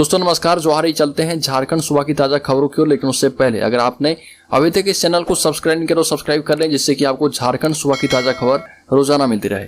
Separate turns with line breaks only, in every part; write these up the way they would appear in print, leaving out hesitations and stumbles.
दोस्तों नमस्कार, जोहार। ही चलते हैं झारखंड सुबह की ताजा खबरों की ओर, लेकिन उससे पहले अगर आपने अभी तक इस चैनल को सब्सक्राइब नहीं किया तो सब्सक्राइब कर लें, जिससे कि आपको झारखंड सुबह की ताजा खबर रोजाना मिलती रहे।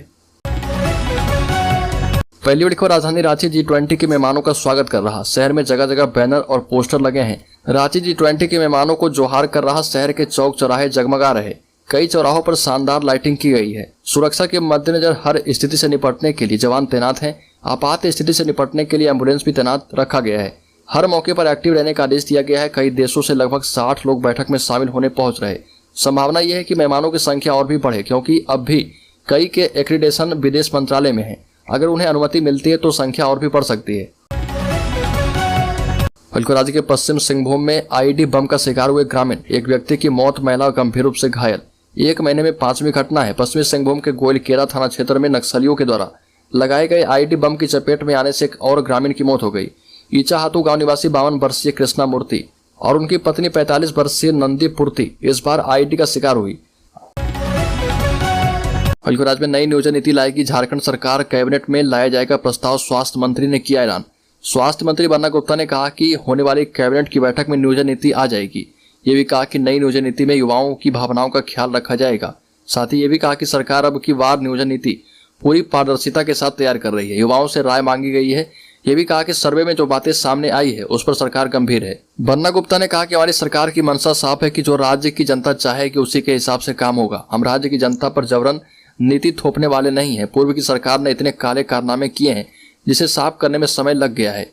पहली बड़ी खबर, राजधानी रांची G20 के मेहमानों का स्वागत कर रहा। शहर में जगह जगह बैनर और पोस्टर लगे हैं। रांची G20 के मेहमानों को जोहार कर रहा। शहर के चौक चौराहे जगमगा रहे। कई चौराहों पर शानदार लाइटिंग की गई है। सुरक्षा के मद्देनजर हर स्थिति से निपटने के लिए जवान तैनात हैं। आपात स्थिति से निपटने के लिए एम्बुलेंस भी तैनात रखा गया है। हर मौके पर एक्टिव रहने का आदेश दिया गया है। कई देशों से लगभग 60 लोग बैठक में शामिल होने पहुंच रहे। संभावना यह है कि मेहमानों की संख्या और भी बढ़े, क्योंकि अब भी कई के एक्रीडेशन विदेश मंत्रालय में है। अगर उन्हें अनुमति मिलती है तो संख्या और भी बढ़ सकती है। राज्य के पश्चिम सिंहभूम में IED बम का शिकार हुए ग्रामीण, एक व्यक्ति की मौत, महिला गंभीर रूप से घायल। एक महीने में 5वीं घटना है। पश्चिमी सिंहभूम के गोइलकेरा थाना क्षेत्र में नक्सलियों के द्वारा लगाए गए IED बम की चपेट में आने से एक और ग्रामीण की मौत हो गई। ईचाहातू गांव निवासी 52 वर्षीय कृष्णा मूर्ति और उनकी पत्नी 45 वर्षीय नंदी पूर्ति इस बार IED का शिकार हुई। राज्य में नई नियोजन नीति लाएगी झारखंड सरकार। कैबिनेट में लाया जाएगा प्रस्ताव, स्वास्थ्य मंत्री ने किया ऐलान। स्वास्थ्य मंत्री बन्ना गुप्ता ने कहा कि होने वाली कैबिनेट की बैठक में नियोजन नीति आ जाएगी। ये भी कहा कि नई नियोजन नीति में युवाओं की भावनाओं का ख्याल रखा जाएगा। साथ ही ये भी कहा कि सरकार अब की बार नियोजन नीति पूरी पारदर्शिता के साथ तैयार कर रही है। युवाओं से राय मांगी गई है। ये भी कहा कि सर्वे में जो बातें सामने आई है उस पर सरकार गंभीर है। बन्ना गुप्ता ने कहा कि हमारी सरकार की मंशा साफ है कि जो राज्य की जनता चाहेगी उसी के हिसाब से काम होगा। हम राज्य की जनता पर जबरन नीति थोपने वाले नहीं है। पूर्व की सरकार ने इतने काले कारनामे किए हैं जिसे साफ करने में समय लग गया है।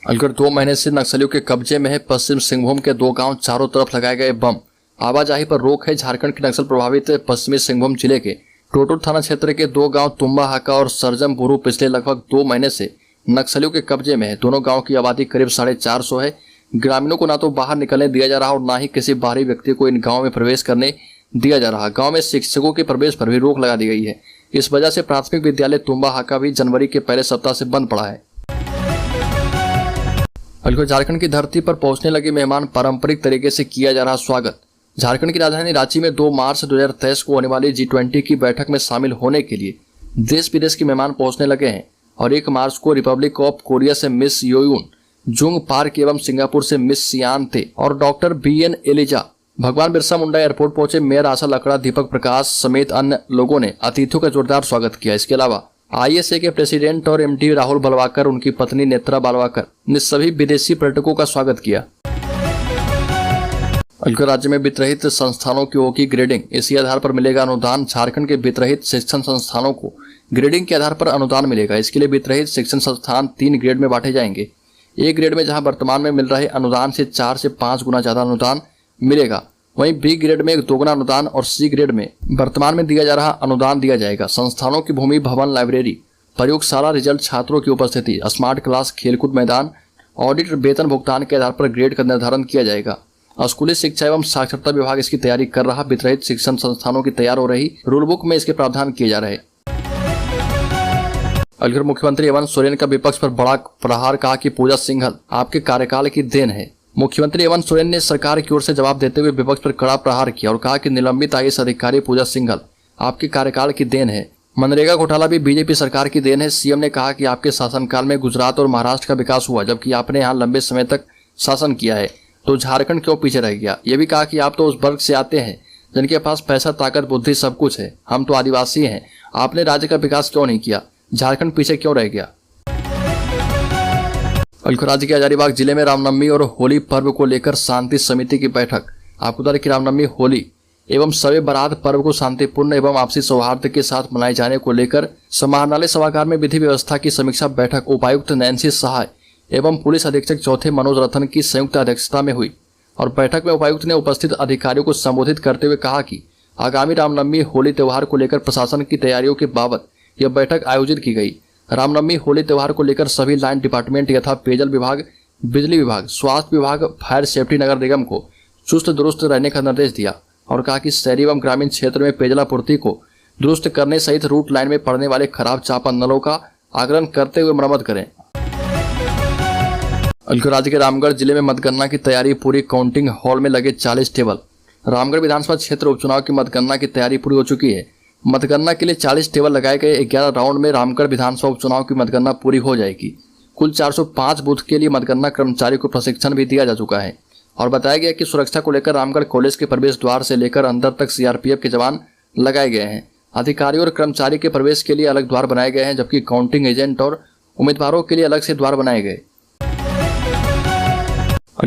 2 महीने से नक्सलियों के कब्जे में है पश्चिम सिंहभूम के 2 गांव, चारों तरफ लगाए गए बम। आवाजाही पर रोक है। झारखंड के नक्सल प्रभावित पश्चिमी सिंहभूम जिले के टोटूर थाना क्षेत्र के 2 गांव तुम्बा हाका और सरजम बुरू पिछले लगभग 2 महीने से नक्सलियों के कब्जे में है। दोनों गांव की आबादी करीब 450 है। ग्रामीणों को ना तो बाहर निकलने दिया जा रहा और ना ही किसी बाहरी व्यक्ति को इन गाँव में प्रवेश करने दिया जा रहा। गांव में शिक्षकों के प्रवेश पर भी रोक लगा दी गई है। इस वजह से प्राथमिक विद्यालय तुम्बा हाका भी जनवरी के पहले सप्ताह से बंद पड़ा है। झारखंड की धरती पर पहुंचने लगे मेहमान, पारंपरिक तरीके से किया जा रहा स्वागत। झारखंड की राजधानी रांची में 2 मार्च 2023 को होने वाली G20 की बैठक में शामिल होने के लिए देश विदेश के मेहमान पहुंचने लगे हैं और 1 मार्च को रिपब्लिक ऑफ कोरिया से मिस योयुन जुंग पार्क एवं सिंगापुर से मिस सियान थे और डॉक्टर BN एलिजा भगवान बिरसा मुंडा एयरपोर्ट पहुंचे। मेयर आशा लकड़ा, दीपक प्रकाश समेत अन्य लोगों ने अतिथियों का जोरदार स्वागत किया। इसके अलावा ISA के प्रेसिडेंट और MD राहुल बलवाकर, उनकी पत्नी नेत्रा बलवाकर ने सभी विदेशी पर्यटकों का स्वागत किया। राज्य में वित्तरहित संस्थानों की होगी ग्रेडिंग, इसी आधार पर मिलेगा अनुदान। झारखंड के वित्तरहित शिक्षण संस्थानों को ग्रेडिंग के आधार पर अनुदान मिलेगा। इसके लिए वित्तरहित शिक्षण संस्थान 3 ग्रेड में बांटे जाएंगे। A ग्रेड में जहां वर्तमान में मिल रहे अनुदान से 4 से 5 गुना ज्यादा अनुदान मिलेगा, वहीं B ग्रेड में 2 गुना अनुदान और C ग्रेड में वर्तमान में दिया जा रहा अनुदान दिया जाएगा। संस्थानों की भूमि, भवन, लाइब्रेरी, प्रयोगशाला, रिजल्ट, छात्रों की उपस्थिति, स्मार्ट क्लास, खेलकूद मैदान, ऑडिट, वेतन भुगतान के आधार पर ग्रेड का निर्धारण किया जाएगा। स्कूली शिक्षा एवं साक्षरता विभाग इसकी तैयारी कर रहा। वित्तरहित शिक्षण संस्थानों की तैयार हो रही रूल बुक में इसके प्रावधान किए जा रहे। मुख्यमंत्री हेमंत सोरेन का विपक्ष पर बड़ा प्रहार, कहा कि पूजा सिंघल आपके कार्यकाल की देन है। मुख्यमंत्री हेमंत सोरेन ने सरकार की ओर से जवाब देते हुए विपक्ष पर कड़ा प्रहार किया और कहा कि निलंबित IAS अधिकारी पूजा सिंघल आपके कार्यकाल की देन है। मनरेगा घोटाला भी बीजेपी सरकार की देन है। CM ने कहा कि आपके शासनकाल में गुजरात और महाराष्ट्र का विकास हुआ, जबकि आपने यहाँ लंबे समय तक शासन किया है, तो झारखंड क्यों पीछे रह गया। ये भी कहा कि आप तो उस वर्ग से आते हैं जिनके पास पैसा, ताकत, बुद्धि सब कुछ है। हम तो आदिवासी हैं। आपने राज्य का विकास क्यों नहीं किया, झारखंड पीछे क्यों रह गया। राज्य के हजारीबाग जिले में रामनवमी और होली पर्व को लेकर शांति समिति की बैठक। आपको बता दें कि रामनवमी, होली एवं शबे बारात पर्व को शांतिपूर्ण एवं आपसी सौहार्द के साथ मनाए जाने को लेकर समाहरणालय सभागार में विधि व्यवस्था की समीक्षा बैठक उपायुक्त नैन्सी सहाय एवं पुलिस अधीक्षक चौथे मनोज रतन की संयुक्त अध्यक्षता में हुई और बैठक में उपायुक्त ने उपस्थित अधिकारियों को संबोधित करते हुए कहा कि आगामी रामनवमी, होली त्योहार को लेकर प्रशासन की तैयारियों के बाबत यह बैठक आयोजित की गई। रामनवमी, होली त्योहार को लेकर सभी लाइन डिपार्टमेंट यथा पेयजल विभाग, बिजली विभाग, स्वास्थ्य विभाग, फायर सेफ्टी नगर निगम को चुस्त दुरुस्त रहने का निर्देश दिया और कहा कि शहरी एवं ग्रामीण क्षेत्र में पेयजलापूर्ति को दुरुस्त करने सहित रूट लाइन में पड़ने वाले खराब चापा नलों का आकलन करते हुए मरम्मत करें। राज्य के रामगढ़ जिले में मतगणना की तैयारी पूरी। काउंटिंग हॉल में लगे 40 टेबल। रामगढ़ विधानसभा क्षेत्र उपचुनाव की मतगणना की तैयारी पूरी हो चुकी है। मतगणना के लिए 40 टेबल लगाए गए। 11 राउंड में रामगढ़ विधानसभा उपचुनाव की मतगणना पूरी हो जाएगी। कुल 405 बूथ के लिए मतगणना कर्मचारी को प्रशिक्षण भी दिया जा चुका है और बताया गया कि सुरक्षा को लेकर रामगढ़ कॉलेज के प्रवेश द्वार से लेकर अंदर तक सीआरपीएफ के जवान लगाए गए हैं। अधिकारियों और कर्मचारी के प्रवेश के लिए अलग द्वार बनाए गए हैं, जबकि काउंटिंग एजेंट और उम्मीदवारों के लिए अलग से द्वार बनाए गए।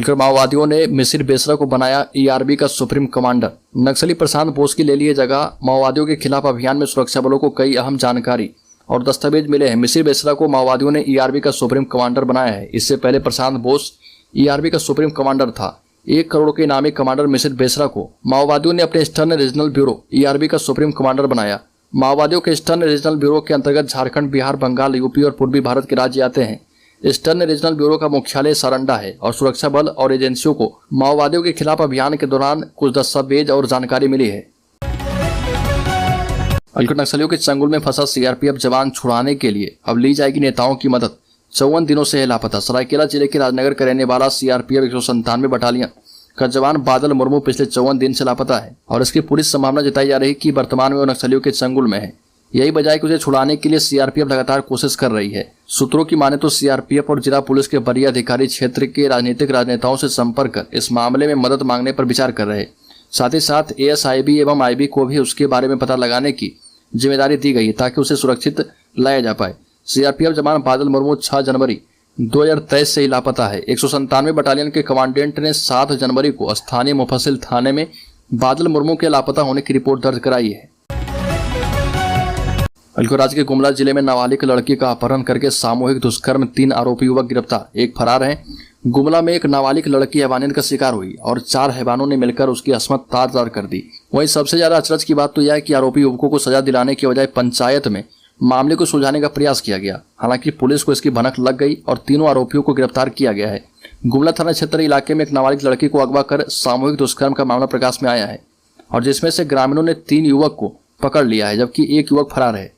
माओवादियों ने मिसिर बेसरा को बनाया ईआरबी का सुप्रीम कमांडर। नक्सली प्रशांत बोस की ले लिए जगह। माओवादियों के खिलाफ अभियान में सुरक्षा बलों को कई अहम जानकारी और दस्तावेज मिले हैं। मिसिर बेसरा को माओवादियों ने ईआरबी का सुप्रीम कमांडर बनाया है। इससे पहले प्रशांत बोस ईआरबी का सुप्रीम कमांडर था। 1 करोड़ के इनामी कमांडर मिसिर बेसरा को माओवादियों ने अपने ईस्टर्न रीजनल ब्यूरो ईआरबी का सुप्रीम कमांडर बनाया। माओवादियों के ईस्टर्न रीजनल ब्यूरो के अंतर्गत झारखंड, बिहार, बंगाल, यूपी और पूर्वी भारत के राज्य आते हैं। ईस्टर्न रीजनल ब्यूरो का मुख्यालय सारंडा है और सुरक्षा बल और एजेंसियों को माओवादियों के खिलाफ अभियान के दौरान कुछ दस्तावेज और जानकारी मिली है। नक्सलियों के चंगुल में फंसा सीआरपीएफ जवान छुड़ाने के लिए अब ली जाएगी नेताओं की मदद। 54 दिनों से है लापता। सरायकेला जिले के राजनगर का रहने वाला सीआरपीएफ 197 बटालियन का जवान बादल मुर्मू पिछले 54 दिन से लापता है और इसकी पूरी संभावना जताई जा रही कि वर्तमान में वो नक्सलियों के चंगुल में है। यही वजह है कि उसे छुड़ाने के लिए सीआरपीएफ लगातार कोशिश कर रही है। सूत्रों की माने तो सीआरपीएफ और जिला पुलिस के वरीय अधिकारी क्षेत्र के राजनीतिक राजनेताओं से संपर्क कर इस मामले में मदद मांगने पर विचार कर रहे हैं। साथ ही साथ एएसआईबी एवं आईबी को भी उसके बारे में पता लगाने की जिम्मेदारी दी गई है ताकि उसे सुरक्षित लाया जा पाए। सीआरपीएफ जवान बादल मुर्मू 6 जनवरी 2023 से ही लापता है। 197 बटालियन के कमांडेंट ने 7 जनवरी को स्थानीय मुफस्सिल थाने में बादल मुर्मू के लापता होने की रिपोर्ट दर्ज कराई है। राज्य के गुमला जिले में नाबालिग लड़की का अपहरण करके सामूहिक दुष्कर्म 3 आरोपी युवक गिरफ्तार, 1 फरार है। गुमला में एक नाबालिग लड़की हैवानियत का शिकार हुई और 4 हैवानों ने मिलकर उसकी अस्मत तार कर दी। वहीं सबसे ज्यादा अचरज की बात तो यह है कि आरोपी युवकों को सजा दिलाने के बजाय पंचायत में मामले को सुलझाने का प्रयास किया गया। हालांकि पुलिस को इसकी भनक लग गई और तीनों आरोपियों को गिरफ्तार किया गया है। गुमला थाना क्षेत्र इलाके में एक नाबालिग लड़की को अगवा कर सामूहिक दुष्कर्म का मामला प्रकाश में आया है और जिसमें से ग्रामीणों ने 3 युवक को पकड़ लिया है, जबकि 1 युवक फरार है।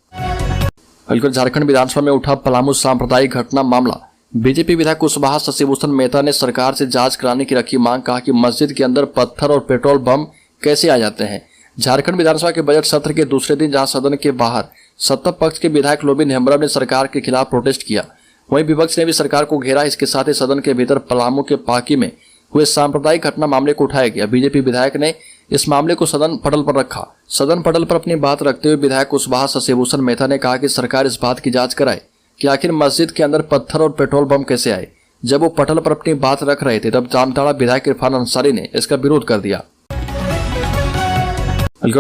झारखंड विधानसभा में उठा पलामू सांप्रदायिक घटना मामला। बीजेपी विधायक कुशवाहा शशिभूषण मेहता ने सरकार से जांच कराने की रखी मांग। कहा कि मस्जिद के अंदर पत्थर और पेट्रोल बम कैसे आ जाते हैं। झारखंड विधानसभा के बजट सत्र के दूसरे दिन जहां सदन के बाहर सत्ता पक्ष के विधायक लोबिन हेम्ब्रम ने सरकार के खिलाफ प्रोटेस्ट किया, वहीं विपक्ष ने भी सरकार को घेरा। इसके साथ ही सदन के भीतर पलामू के पाकी में हुए सांप्रदायिक घटना मामले को उठाया गया। बीजेपी विधायक ने इस मामले को सदन पटल पर रखा। सदन पटल पर अपनी बात रखते हुए विधायक कुशवाहा शशिभूषण मेहता ने कहा कि सरकार इस बात की जांच कराए कि आखिर मस्जिद के अंदर पत्थर और पेट्रोल बम कैसे आए। जब वो पटल पर अपनी बात रख रहे थे तब जामताड़ा विधायक इरफान अंसारी ने इसका विरोध कर दिया।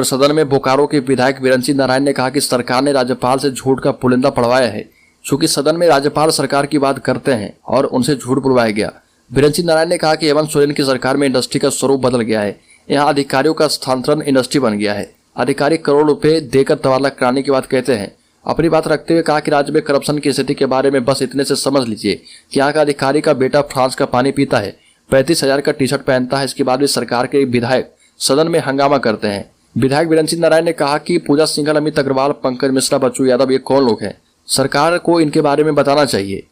सदन में बोकारो के विधायक बिरंची नारायण ने कहा कि सरकार ने राज्यपाल से झूठ का पुलिंदा पढ़वाया है। चूंकि सदन में राज्यपाल सरकार की बात करते हैं और उनसे झूठ बुलवाया गया। बिरंची नारायण ने कहा कि हेमंत सोरेन की सरकार में इंडस्ट्री का स्वरूप बदल गया है। यहाँ अधिकारियों का स्थानांतरण इंडस्ट्री बन गया है। अधिकारी करोड़ रुपए देकर तबादला कराने की बात कहते हैं। अपनी बात रखते हुए कहा कि राज्य में करप्शन की स्थिति के बारे में बस इतने से समझ लीजिए कि यहाँ का अधिकारी का बेटा फ्रांस का पानी पीता है, 35,000 का टी-शर्ट पहनता है। इसके बाद भी सरकार के विधायक सदन में हंगामा करते हैं। विधायक बिरंची नारायण ने कहा कि पूजा सिंघल, अमित अग्रवाल, पंकज मिश्रा, बच्चू यादव ये कौन लोग हैं, सरकार को इनके बारे में बताना चाहिए।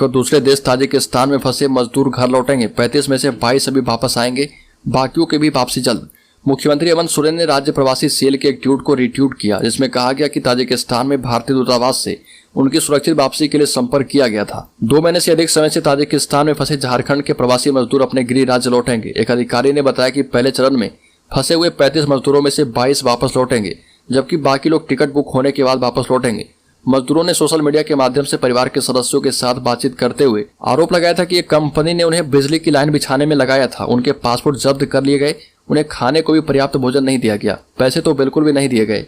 दूसरे देश ताजिकिस्तान में फंसे मजदूर घर लौटेंगे। 35 में से 22 अभी वापस आएंगे, बाकियों की भी वापसी जल्द। मुख्यमंत्री हेमंत सोरेन ने राज्य प्रवासी सेल के एक ट्वीट को रिट्वीट किया, जिसमें कहा गया कि ताजिकिस्तान में भारतीय दूतावास से उनकी सुरक्षित वापसी के लिए संपर्क किया गया था। 2 महीने से अधिक समय से ताजिकिस्तान में फंसे झारखंड के प्रवासी मजदूर अपने गृह राज्य लौटेंगे। एक अधिकारी ने बताया कि पहले चरण में फंसे हुए 35 मजदूरों में से 22 वापस लौटेंगे, जबकि बाकी लोग टिकट बुक होने के बाद वापस लौटेंगे। मजदूरों ने सोशल मीडिया के माध्यम से परिवार के सदस्यों के साथ बातचीत करते हुए आरोप लगाया था कि एक कंपनी ने उन्हें बिजली की लाइन बिछाने में लगाया था। उनके पासपोर्ट जब्त कर लिए गए, उन्हें खाने को भी पर्याप्त भोजन नहीं दिया गया, पैसे तो बिल्कुल भी नहीं दिए गए।